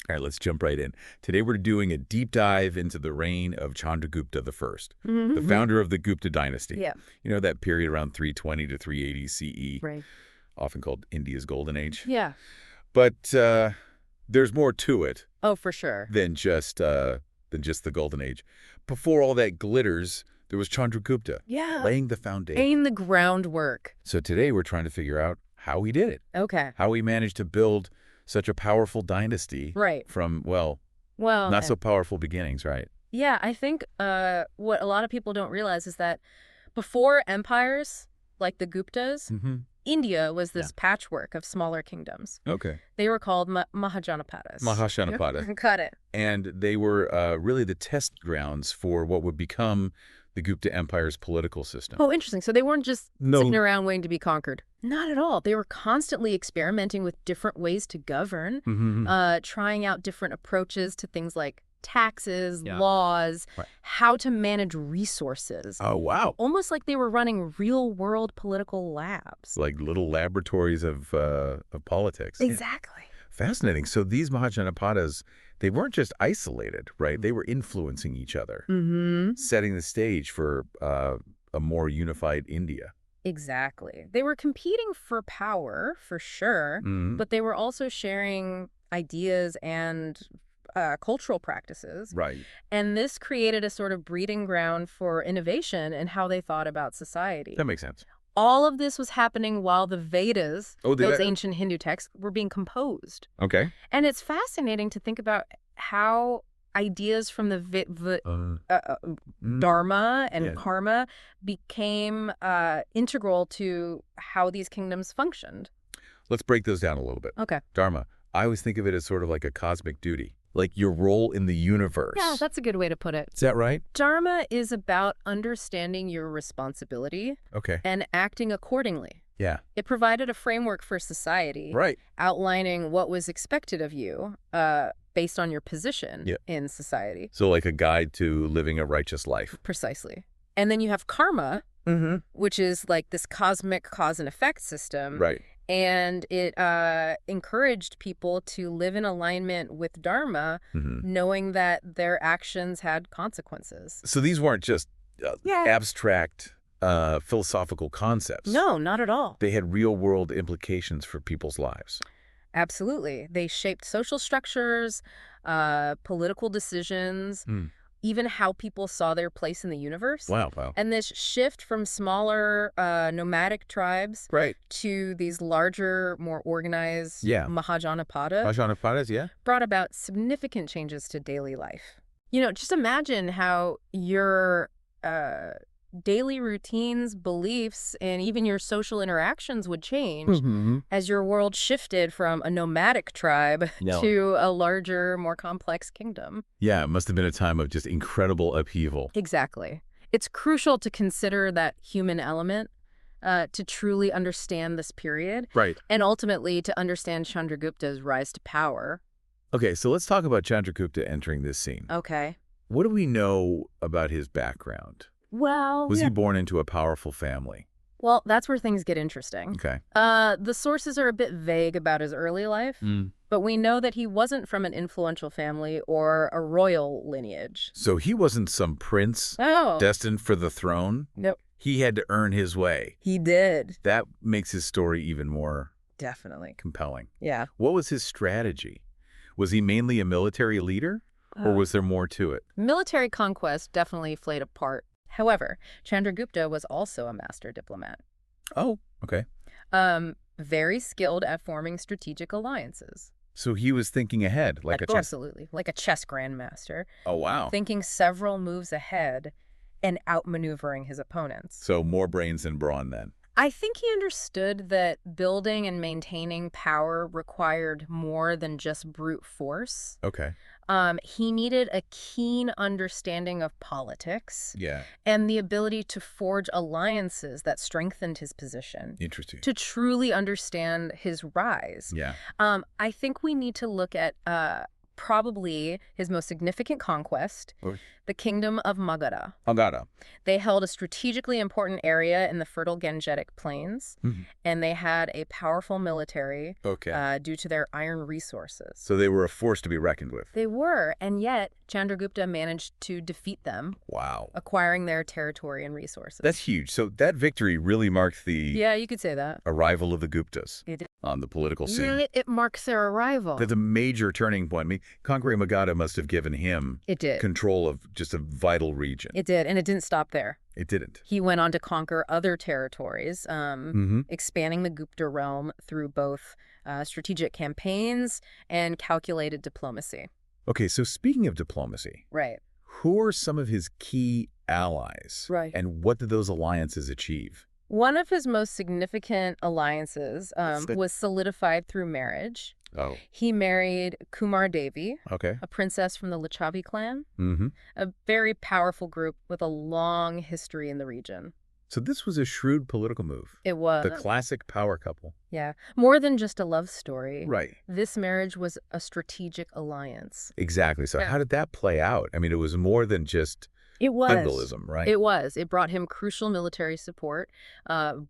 All right, let's jump right in. Today we're doing a deep dive into the reign of Chandragupta I, the founder of the Gupta dynasty. Yeah. You know, that period around 320 to 380 CE, Right. often called India's Golden Age. Yeah. But there's more to it Oh, for sure. than just the Golden Age. Before all that glitters, there was Chandragupta Yeah. laying the foundation. Laying the groundwork. So today we're trying to figure out how he did it, Okay. how he managed to build such a powerful dynasty Right. from, well, Well, not so powerful beginnings, right? yeah, I think what a lot of people don't realize is that before empires like the Guptas, Mm-hmm. India was this patchwork of smaller kingdoms. Okay. They were called Mahajanapadas. Mahajanapada. Got it. And they were really the test grounds for what would become the Gupta Empire's political system. Oh, interesting. So they weren't just No. sitting around waiting to be conquered. Not at all. They were constantly experimenting with different ways to govern, Mm-hmm. trying out different approaches to things like taxes, Yeah. laws, Right. how to manage resources. Oh, wow. Almost like they were running real-world political labs. Like little laboratories of politics. Exactly. Fascinating. So these Mahajanapadas, they weren't just isolated, right? They were influencing each other, Mm-hmm. setting the stage for a more unified India. Exactly. They were competing for power, for sure, Mhm. but they were also sharing ideas and cultural practices. Right. And this created a sort of breeding ground for innovation in how they thought about society. That makes sense. All of this was happening while the Vedas, Oh, those ancient Hindu texts, were being composed. Okay. And it's fascinating to think about how ideas from the Dharma and Yeah. karma became integral to how these kingdoms functioned. Let's break those down a little bit. Okay. Dharma, I always think of it as sort of like a cosmic duty, like your role in the universe. Yeah, that's a good way to put it. Is that right? Dharma is about understanding your responsibility Okay. and acting accordingly. Yeah. It provided a framework for society, Right. outlining what was expected of you based on your position Yeah. in society. So like a guide to living a righteous life. Precisely. And then you have karma, which is like this cosmic cause and effect system. Right. And it encouraged people to live in alignment with Dharma, Mm-hmm. knowing that their actions had consequences. So these weren't just Yeah. abstract philosophical concepts. No, not at all. They had real-world implications for people's lives. Absolutely. They shaped social structures, political decisions, even how people saw their place in the universe. Wow. Wow. And this shift from smaller nomadic tribes Right. to these larger, more organized Yeah. Mahajanapada Mahajanapadas, yeah. brought about significant changes to daily life. You know, just imagine how your daily routines, beliefs, and even your social interactions would change as your world shifted from a nomadic tribe No. to a larger, more complex kingdom. Yeah, it must have been a time of just incredible upheaval. Exactly. It's crucial to consider that human element to truly understand this period Right. and ultimately to understand Chandragupta's rise to power. Okay, so let's talk about Chandragupta entering this scene. Okay. What do we know about his background? Well, Was he born into a powerful family? Well, that's where things get interesting. Okay. The sources are a bit vague about his early life, but we know that he wasn't from an influential family or a royal lineage. So he wasn't some prince Oh. destined for the throne? Nope. He had to earn his way. He did. That makes his story even more Definitely. compelling. Yeah. What was his strategy? Was he mainly a military leader, or was there more to it? Military conquest definitely played a part. However, Chandragupta was also a master diplomat. Oh, okay. Very skilled at forming strategic alliances. So he was thinking ahead, like a chess. Absolutely. Like a chess grandmaster. Oh, wow. Thinking several moves ahead and outmaneuvering his opponents. So more brains than brawn then. I think he understood that building and maintaining power required more than just brute force. Okay. He needed a keen understanding of politics Yeah. and the ability to forge alliances that strengthened his position, Interesting. to truly understand his rise. Yeah. I think we need to look at probably his most significant conquest, the kingdom of Magadha. Magadha. They held a strategically important area in the fertile Gangetic Plains, and they had a powerful military due to their iron resources. So they were a force to be reckoned with. They were, and yet Chandragupta managed to defeat them, acquiring their territory and resources. That's huge. So that victory really marked the you could say that. Arrival of the Guptas on the political scene. It marks their arrival. That's a major turning point. I mean, conquering Magadha must have given him control of just a vital region. It did, and it didn't stop there. It didn't. He went on to conquer other territories, expanding the Gupta realm through both strategic campaigns and calculated diplomacy. Okay, so speaking of diplomacy, who are some of his key allies? And what did those alliances achieve? One of his most significant alliances was solidified through marriage. He married Kumar Devi, a princess from the Lichavi clan, a very powerful group with a long history in the region. So this was a shrewd political move. It was. The classic power couple. Yeah. More than just a love story. Right. This marriage was a strategic alliance. Exactly. So how did that play out? I mean, it was more than just tribalism, right? It was. It brought him crucial military support,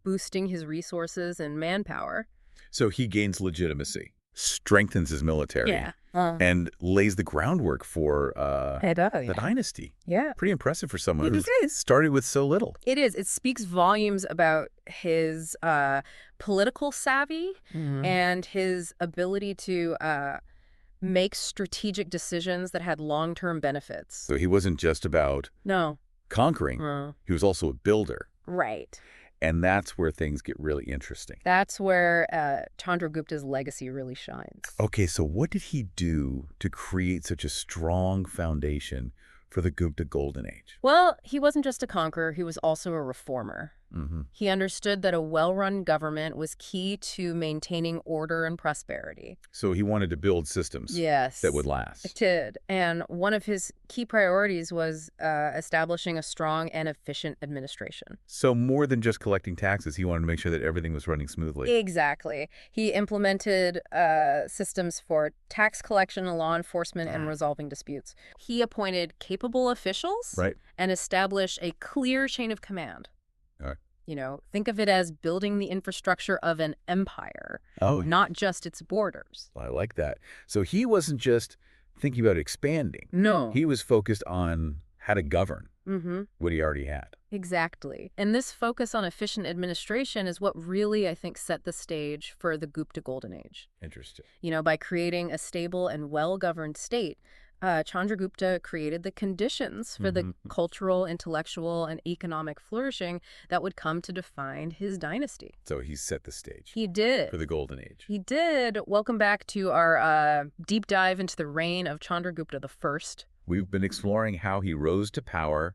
boosting his resources and manpower. So he gains legitimacy, strengthens his military, and lays the groundwork for the dynasty. Yeah. Pretty impressive for someone who started with so little. It is. It speaks volumes about his political savvy and his ability to make strategic decisions that had long-term benefits. So he wasn't just about conquering. He was also a builder. Right. And that's where things get really interesting. That's where Chandragupta's legacy really shines. Okay, so what did he do to create such a strong foundation for the Gupta Golden Age? Well, he wasn't just a conqueror, he was also a reformer. He understood that a well-run government was key to maintaining order and prosperity. So he wanted to build systems that would last. It did. And one of his key priorities was establishing a strong and efficient administration. So more than just collecting taxes, he wanted to make sure that everything was running smoothly. Exactly. He implemented systems for tax collection, law enforcement, and resolving disputes. He appointed capable officials and established a clear chain of command. You know, think of it as building the infrastructure of an empire, not just its borders. I like that. So he wasn't just thinking about expanding. No. He was focused on how to govern what he already had. Exactly. And this focus on efficient administration is what really, I think, set the stage for the Gupta Golden Age. Interesting. You know, by creating a stable and well-governed state, Chandragupta created the conditions for the cultural, intellectual, and economic flourishing that would come to define his dynasty. So he set the stage. He did. For the Golden Age. He did. Welcome back to our deep dive into the reign of Chandragupta I. We've been exploring how he rose to power,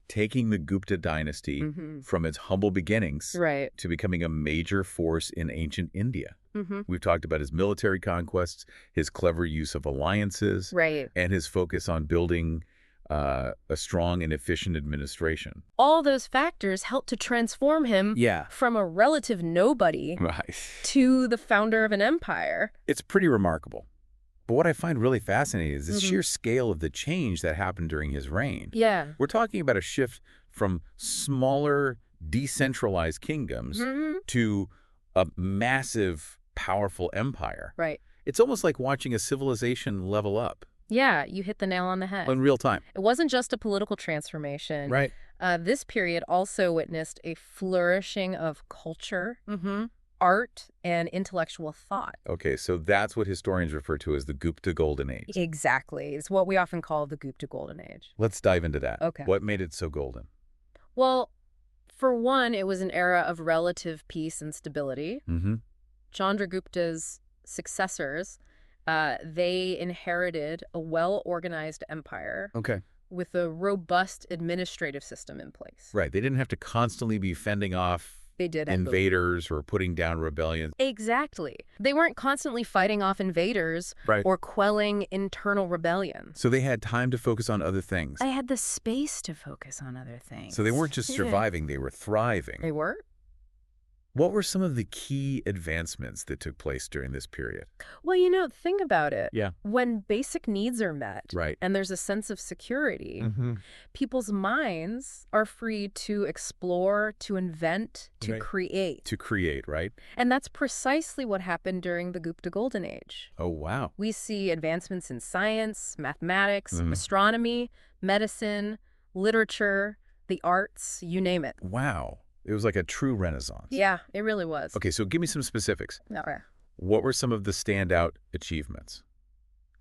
taking the Gupta dynasty from its humble beginnings to becoming a major force in ancient India. We've talked about his military conquests, his clever use of alliances, and his focus on building a strong and efficient administration. All those factors helped to transform him from a relative nobody to the founder of an empire. It's pretty remarkable. But what I find really fascinating is the sheer scale of the change that happened during his reign. We're talking about a shift from smaller, decentralized kingdoms to a massive, powerful empire. It's almost like watching a civilization level up. Yeah, you hit the nail on the head. In real time. It wasn't just a political transformation. This period also witnessed a flourishing of culture, art, and intellectual thought. Okay, so that's what historians refer to as the Gupta Golden Age. Exactly. It's what we often call the Gupta Golden Age. Let's dive into that. Okay. What made it so golden? Well, for one, it was an era of relative peace and stability. Chandragupta's successors, they inherited a well-organized empire with a robust administrative system in place. They didn't have to constantly be fending off invaders or putting down rebellions. Exactly. They weren't constantly fighting off invaders or quelling internal rebellion. So they had time to focus on other things. They had the space to focus on other things. So they weren't just surviving, they were thriving. They were. What were some of the key advancements that took place during this period? Well, think about it. Yeah. When basic needs are met Right. and there's a sense of security, people's minds are free to explore, to invent, to create. To create, right? And that's precisely what happened during the Gupta Golden Age. Oh, wow. We see advancements in science, mathematics, astronomy, medicine, literature, the arts, you name it. Wow. It was like a true renaissance. Yeah, it really was. Okay, so give me some specifics. All right. What were some of the standout achievements?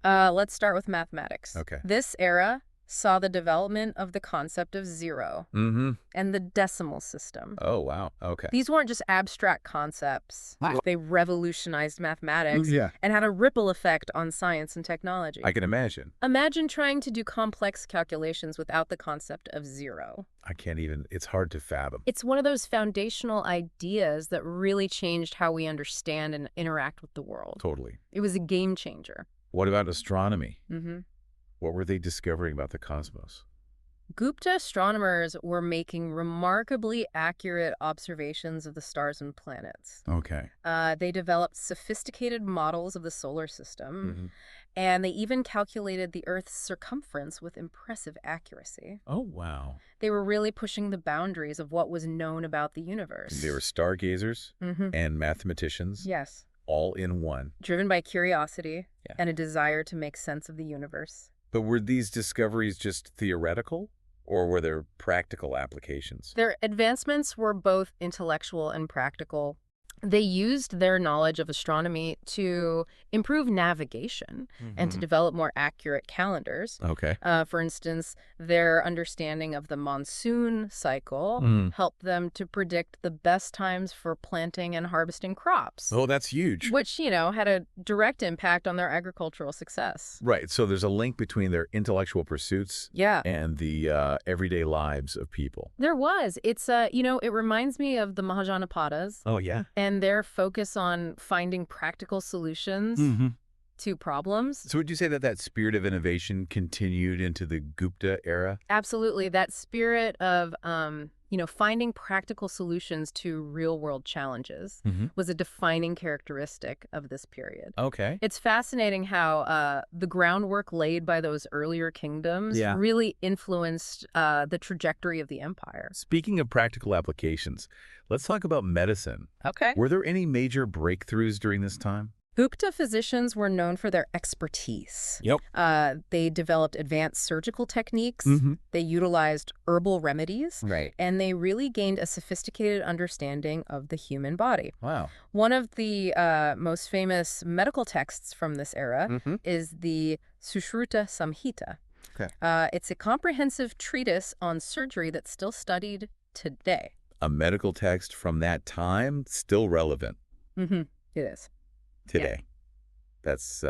Let's start with mathematics. Okay. This era saw the development of the concept of zero and the decimal system. Oh, wow. Okay. These weren't just abstract concepts. They revolutionized mathematics Yeah. and had a ripple effect on science and technology. I can imagine. Imagine trying to do complex calculations without the concept of zero. I can't even, it's hard to fathom. It's one of those foundational ideas that really changed how we understand and interact with the world. Totally. It was a game changer. What about astronomy? What were they discovering about the cosmos? Gupta astronomers were making remarkably accurate observations of the stars and planets. Okay. They developed sophisticated models of the solar system, and they even calculated the Earth's circumference with impressive accuracy. Oh, wow. They were really pushing the boundaries of what was known about the universe. They were stargazers and mathematicians. Yes. All in one. Driven by curiosity and a desire to make sense of the universe. But were these discoveries just theoretical, or were there practical applications? Their advancements were both intellectual and practical. They used their knowledge of astronomy to improve navigation and to develop more accurate calendars. Okay. For instance, their understanding of the monsoon cycle helped them to predict the best times for planting and harvesting crops. Oh, that's huge. Which, had a direct impact on their agricultural success. Right. So there's a link between their intellectual pursuits and the everyday lives of people. There was. It's, it reminds me of the Mahajanapadas. Oh, yeah. And their focus on finding practical solutions to problems. So would you say that that spirit of innovation continued into the Gupta era? Absolutely. That spirit of, finding practical solutions to real-world challenges was a defining characteristic of this period. Okay. It's fascinating how the groundwork laid by those earlier kingdoms really influenced the trajectory of the empire. Speaking of practical applications, let's talk about medicine. Okay. Were there any major breakthroughs during this time? Gupta physicians were known for their expertise. Yep. They developed advanced surgical techniques. They utilized herbal remedies. Right. And they really gained a sophisticated understanding of the human body. Wow. One of the most famous medical texts from this era is the Sushruta Samhita. Okay. It's a comprehensive treatise on surgery that's still studied today. A medical text from that time, still relevant. It is. Today. That's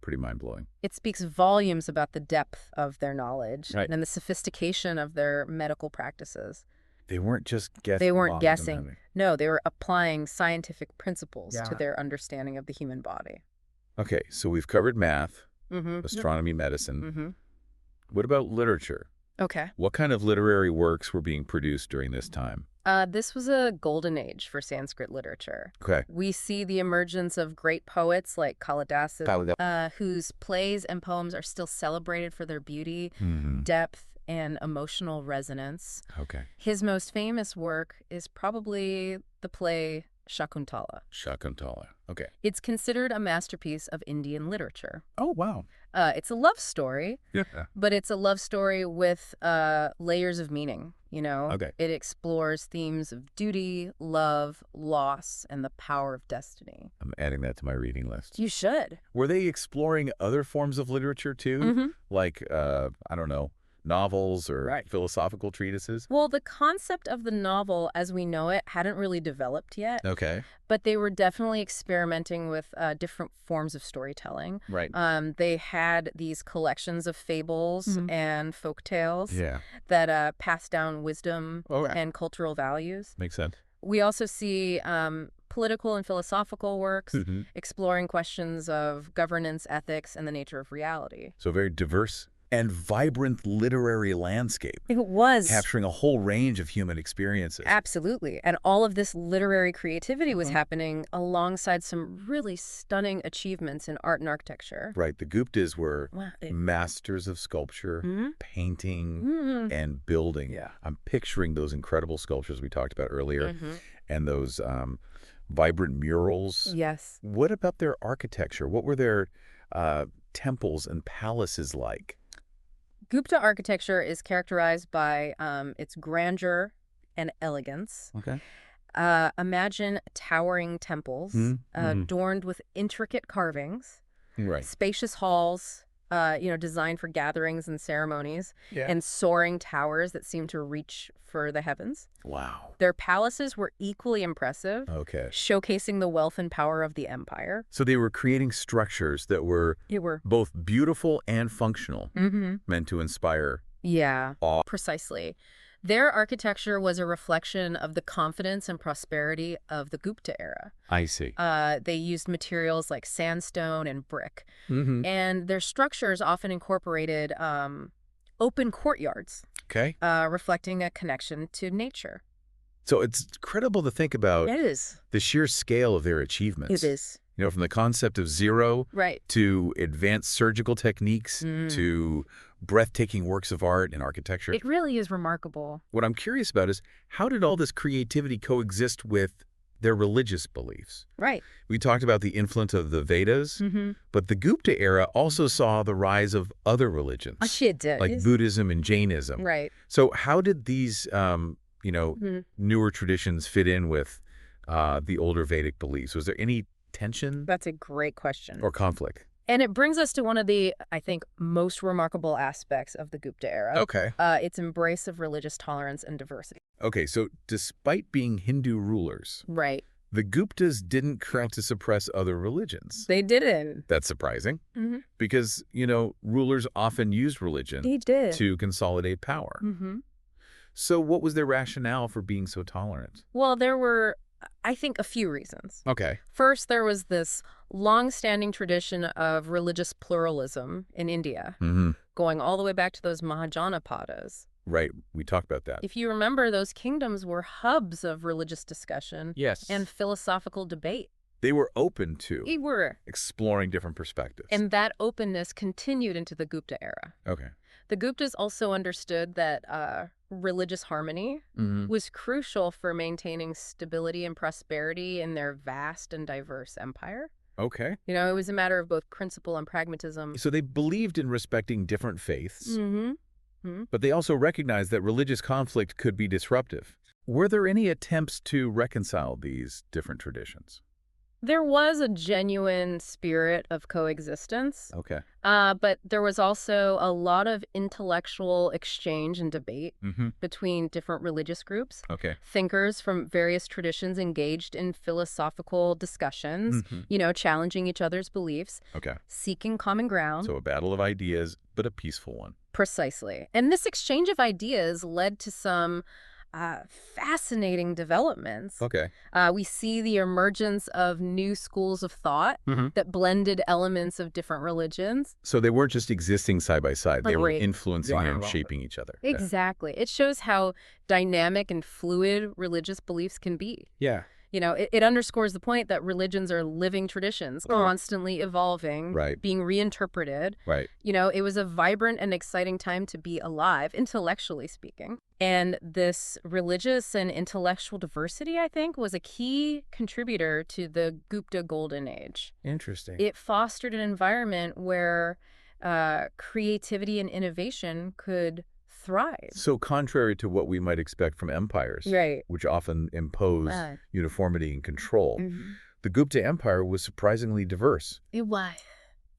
pretty mind-blowing. It speaks volumes about the depth of their knowledge and the sophistication of their medical practices. They weren't just guessing. They weren't guessing. No, they were applying scientific principles to their understanding of the human body. Okay, so we've covered math, astronomy, medicine. What about literature? Okay. What kind of literary works were being produced during this time? This was a golden age for Sanskrit literature. Okay. We see the emergence of great poets like Kalidasa, whose plays and poems are still celebrated for their beauty, depth, and emotional resonance. Okay. His most famous work is probably the play Shakuntala. Shakuntala. Okay. It's considered a masterpiece of Indian literature. Oh, wow. It's a love story, Yeah. but it's a love story with layers of meaning, Okay. It explores themes of duty, love, loss, and the power of destiny. I'm adding that to my reading list. You should. Were they exploring other forms of literature, too? Like, I don't know, novels or philosophical treatises? Well, the concept of the novel as we know it hadn't really developed yet. Okay. But they were definitely experimenting with different forms of storytelling. Right. They had these collections of fables and folk tales that passed down wisdom and cultural values. Makes sense. We also see political and philosophical works exploring questions of governance, ethics, and the nature of reality. So very diverse and vibrant literary landscape. It was. Capturing a whole range of human experiences. Absolutely. And all of this literary creativity was happening alongside some really stunning achievements in art and architecture. Right. The Guptas were masters of sculpture, painting, and building. Yeah. I'm picturing those incredible sculptures we talked about earlier and those vibrant murals. Yes. What about their architecture? What were their temples and palaces like? Gupta architecture is characterized by its grandeur and elegance. Okay. Imagine towering temples adorned with intricate carvings, spacious halls, designed for gatherings and ceremonies, and soaring towers that seem to reach for the heavens. Wow. Their palaces were equally impressive, showcasing the wealth and power of the empire. So they were creating structures that were both beautiful and functional, meant to inspire awe. Precisely. Their architecture was a reflection of the confidence and prosperity of the Gupta era. I see. They used materials like sandstone and brick, and their structures often incorporated open courtyards, reflecting a connection to nature. So it's incredible to think about the sheer scale of their achievements. It is. You know, from the concept of zero to advanced surgical techniques to breathtaking works of art and architecture. It really is remarkable. What I'm curious about is how did all this creativity coexist with their religious beliefs? Right. We talked about the influence of the Vedas, but the Gupta era also saw the rise of other religions. Like Buddhism and Jainism. Right. So how did these, newer traditions fit in with the older Vedic beliefs? Was there any tension? That's a great question. Or conflict? And it brings us to one of the, I think, most remarkable aspects of the Gupta era. Okay. Its embrace of religious tolerance and diversity. Okay, so despite being Hindu rulers, the Guptas didn't try to suppress other religions. They didn't. That's surprising because, rulers often used religion to consolidate power. So what was their rationale for being so tolerant? Well, there were, I think, a few reasons. Okay. First, there was this long-standing tradition of religious pluralism in India, going all the way back to those Mahajanapadas. Right. We talked about that. If you remember, those kingdoms were hubs of religious discussion and philosophical debate. They were open to exploring different perspectives. And that openness continued into the Gupta era. Okay. The Guptas also understood that religious harmony was crucial for maintaining stability and prosperity in their vast and diverse empire. Okay. It was a matter of both principle and pragmatism. So they believed in respecting different faiths, but they also recognized that religious conflict could be disruptive. Were there any attempts to reconcile these different traditions? There was a genuine spirit of coexistence. Okay. But there was also a lot of intellectual exchange and debate between different religious groups. Okay. Thinkers from various traditions engaged in philosophical discussions, challenging each other's beliefs, seeking common ground. So a battle of ideas, but a peaceful one. Precisely. And this exchange of ideas led to some fascinating developments. Okay. We see the emergence of new schools of thought that blended elements of different religions. So they weren't just existing side by side. They were influencing and shaping each other. Exactly. It shows how dynamic and fluid religious beliefs can be. Yeah. It underscores the point that religions are living traditions, constantly evolving, being reinterpreted. Right. It was a vibrant and exciting time to be alive, intellectually speaking. And this religious and intellectual diversity, I think, was a key contributor to the Gupta Golden Age. Interesting. It fostered an environment where creativity and innovation could thrive. So contrary to what we might expect from empires, which often impose uniformity and control, the Gupta Empire was surprisingly diverse. It was.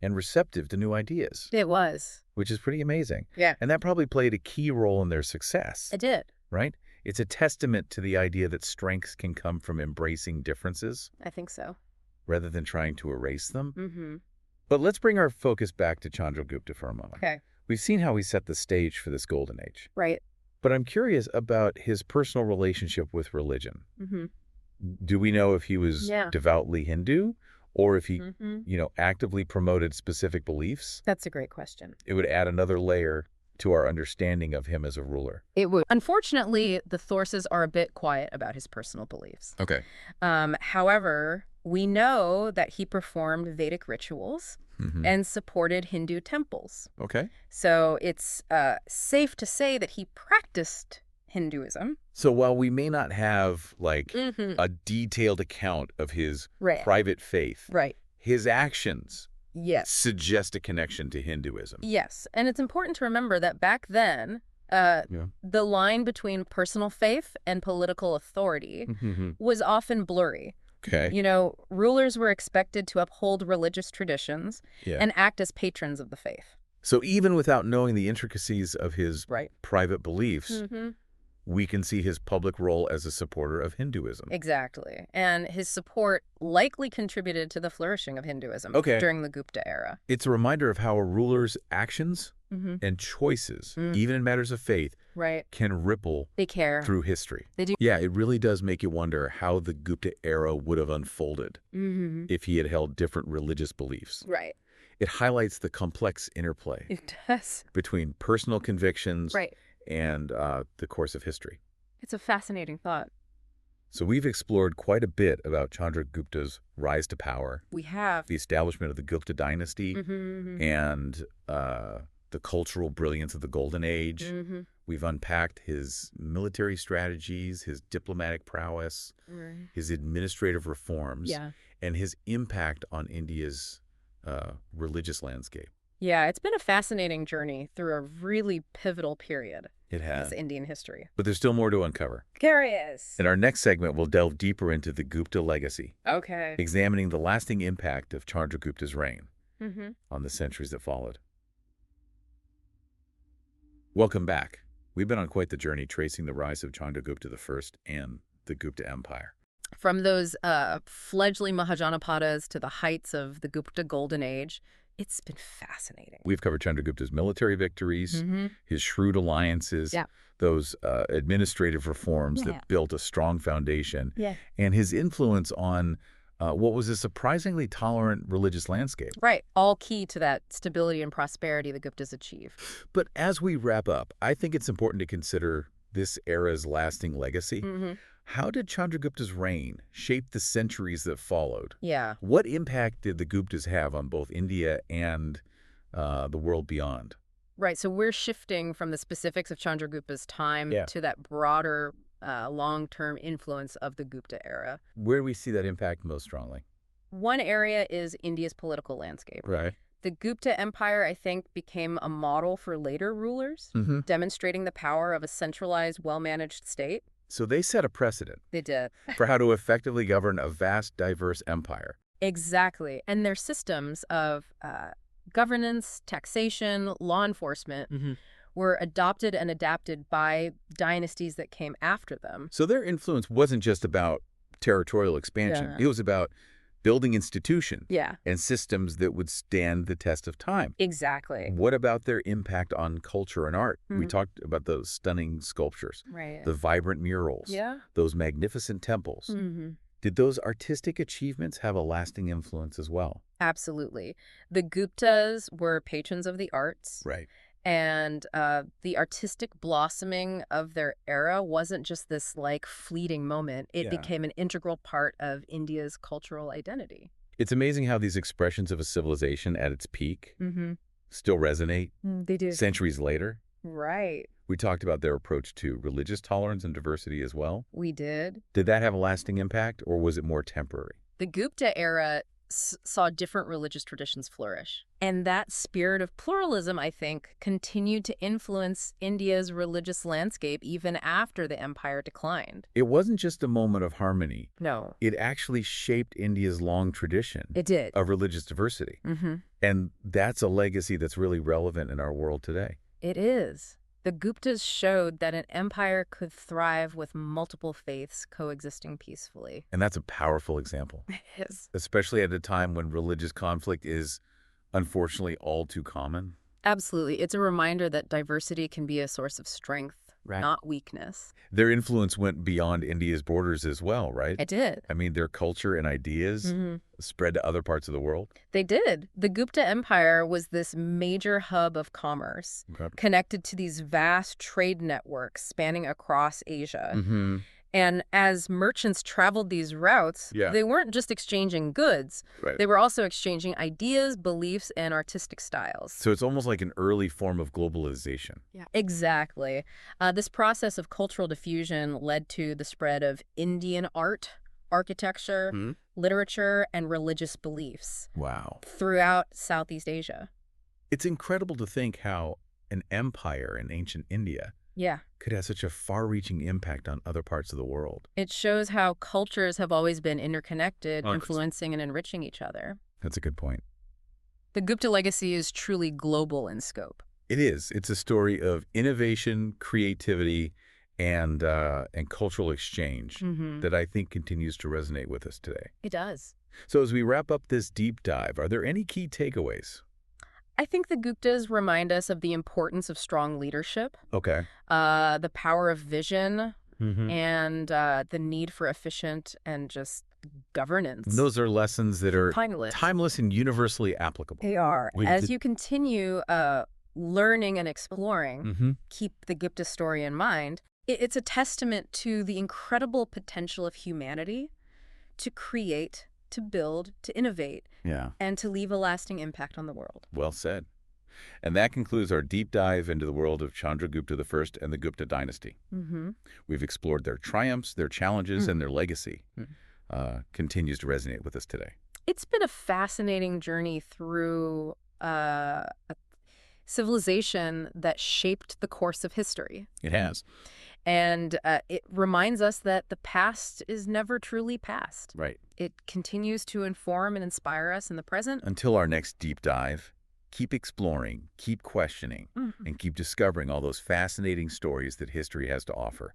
And receptive to new ideas. It was. Which is pretty amazing. Yeah. And that probably played a key role in their success. It did. Right? It's a testament to the idea that strengths can come from embracing differences. I think so. Rather than trying to erase them. But let's bring our focus back to Chandragupta for a moment. Okay. We've seen how he set the stage for this golden age. Right. But I'm curious about his personal relationship with religion. Do we know if he was devoutly Hindu or if he, actively promoted specific beliefs. That's a great question. It would add another layer to our understanding of him as a ruler. It would. Unfortunately, the sources are a bit quiet about his personal beliefs. Okay. However, we know that he performed Vedic rituals and supported Hindu temples. Okay. So it's safe to say that he practiced Hinduism. So while we may not have, a detailed account of his private faith, his actions suggest a connection to Hinduism. Yes, and it's important to remember that back then, the line between personal faith and political authority was often blurry. Okay. Rulers were expected to uphold religious traditions and act as patrons of the faith. So even without knowing the intricacies of his private beliefs, we can see his public role as a supporter of Hinduism. Exactly. And his support likely contributed to the flourishing of Hinduism during the Gupta era. It's a reminder of how a ruler's actions and choices, even in matters of faith, can ripple through history. They do. Yeah, it really does make you wonder how the Gupta era would have unfolded if he had held different religious beliefs. Right. It highlights the complex interplay between personal convictions and the course of history. It's a fascinating thought. So we've explored quite a bit about Chandragupta's rise to power. We have. The establishment of the Gupta dynasty and the cultural brilliance of the Golden Age. We've unpacked his military strategies, his diplomatic prowess, his administrative reforms, and his impact on India's religious landscape. Yeah, it's been a fascinating journey through a really pivotal period. It has. In Indian history. But there's still more to uncover. Curious. In our next segment, we'll delve deeper into the Gupta legacy. Okay. Examining the lasting impact of Chandragupta's reign on the centuries that followed. Welcome back. We've been on quite the journey tracing the rise of Chandragupta I and the Gupta Empire. From those fledgling Mahajanapadas to the heights of the Gupta Golden Age, it's been fascinating. We've covered Chandragupta's military victories, his shrewd alliances, those administrative reforms that built a strong foundation, and his influence on what was a surprisingly tolerant religious landscape. Right, all key to that stability and prosperity the Guptas achieved. But as we wrap up, I think it's important to consider this era's lasting legacy. How did Chandragupta's reign shape the centuries that followed? Yeah. What impact did the Guptas have on both India and the world beyond? Right, so we're shifting from the specifics of Chandragupta's time to that broader long-term influence of the Gupta era. Where do we see that impact most strongly? One area is India's political landscape. Right. The Gupta Empire, I think, became a model for later rulers, demonstrating the power of a centralized, well-managed state. So they set a precedent. They did. For how to effectively govern a vast, diverse empire. Exactly. And their systems of governance, taxation, law enforcement were adopted and adapted by dynasties that came after them. So their influence wasn't just about territorial expansion. It was about building institutions and systems that would stand the test of time. Exactly. What about their impact on culture and art? We talked about those stunning sculptures, the vibrant murals, those magnificent temples. Did those artistic achievements have a lasting influence as well? Absolutely. The Guptas were patrons of the arts. Right. And the artistic blossoming of their era wasn't just this fleeting moment. It became an integral part of India's cultural identity. It's amazing how these expressions of a civilization at its peak still resonate They do. centuries later. Right. We talked about their approach to religious tolerance and diversity as well. We did. Did that have a lasting impact, or was it more temporary? The Gupta era saw different religious traditions flourish. And that spirit of pluralism, I think, continued to influence India's religious landscape even after the empire declined. It wasn't just a moment of harmony. No. It actually shaped India's long tradition It did. of religious diversity. And that's a legacy that's really relevant in our world today. It is. The Guptas showed that an empire could thrive with multiple faiths coexisting peacefully. And that's a powerful example. It is. Especially at a time when religious conflict is, unfortunately, all too common. Absolutely. It's a reminder that diversity can be a source of strength Right. not weakness. Their influence went beyond India's borders as well, right? It did. I mean, their culture and ideas spread to other parts of the world. They did. The Gupta Empire was this major hub of commerce, connected to these vast trade networks spanning across Asia. And as merchants traveled these routes, they weren't just exchanging goods. They were also exchanging ideas, beliefs, and artistic styles. So it's almost like an early form of globalization. Yeah, exactly. This process of cultural diffusion led to the spread of Indian art, architecture, literature, and religious beliefs. Wow. Throughout Southeast Asia. It's incredible to think how an empire in ancient India could have such a far-reaching impact on other parts of the world. It shows how cultures have always been interconnected, influencing and enriching each other. That's a good point. The Gupta legacy is truly global in scope. It is. It's a story of innovation, creativity, and cultural exchange that I think continues to resonate with us today. It does. So as we wrap up this deep dive, are there any key takeaways? I think the Guptas remind us of the importance of strong leadership, the power of vision, and the need for efficient and just governance. Those are lessons that are timeless and universally applicable. They are. As you continue learning and exploring, keep the Gupta story in mind. It's a testament to the incredible potential of humanity to create, to build, to innovate, and to leave a lasting impact on the world. Well said. And that concludes our deep dive into the world of Chandragupta I and the Gupta dynasty. We've explored their triumphs, their challenges, and their legacy. Continues to resonate with us today. It's been a fascinating journey through a civilization that shaped the course of history. It has. And it reminds us that the past is never truly past. Right. It continues to inform and inspire us in the present. Until our next deep dive, keep exploring, keep questioning, and keep discovering all those fascinating stories that history has to offer.